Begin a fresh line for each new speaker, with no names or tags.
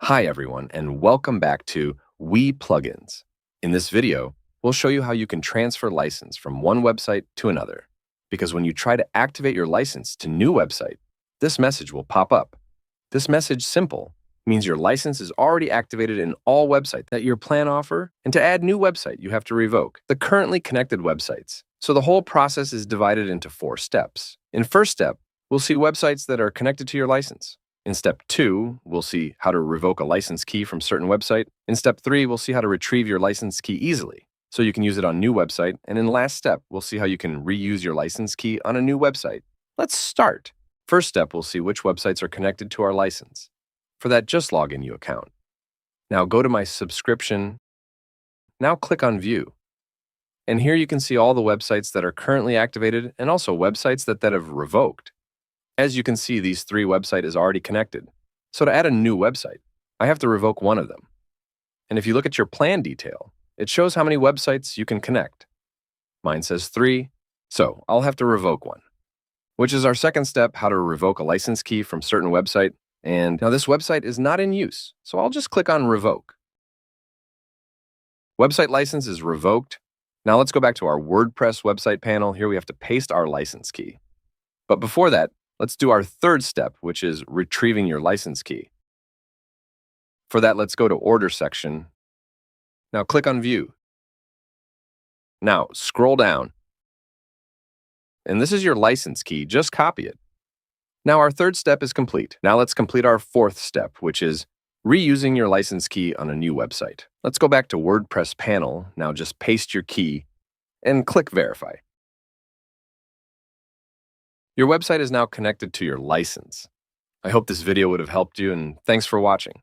Hi everyone, and welcome back to WePlugins. In this video, we'll show you how you can transfer license from one website to another. Because when you try to activate your license to new website, this message will pop up. This message simple means your license is already activated in all websites that your plan offer, and to add new website, you have to revoke the currently connected websites. So the whole process is divided into 4 steps. In first step, we'll see websites that are connected to your license. In step 2, we'll see how to revoke a license key from certain website. In step 3, we'll see how to retrieve your license key easily, so you can use it on new website. And in last step, we'll see how you can reuse your license key on a new website. Let's start. First step, we'll see which websites are connected to our license. For that, just log in your account. Now go to my subscription. Now click on View. And here you can see all the websites that are currently activated and also websites that have revoked. As you can see, these 3 websites is already connected. So to add a new website, I have to revoke one of them. And if you look at your plan detail, it shows how many websites you can connect. Mine says 3, so I'll have to revoke one, which is our second step, how to revoke a license key from certain website. And now this website is not in use, so I'll just click on Revoke. Website license is revoked. Now let's go back to our WordPress website panel. Here we have to paste our license key. But before that, let's do our third step, which is retrieving your license key. For that, let's go to Order section. Now click on View. Now scroll down. And this is your license key, just copy it. Now our third step is complete. Now let's complete our fourth step, which is reusing your license key on a new website. Let's go back to WordPress panel. Now just paste your key and click Verify. Your website is now connected to your license. I hope this video would have helped you, and thanks for watching.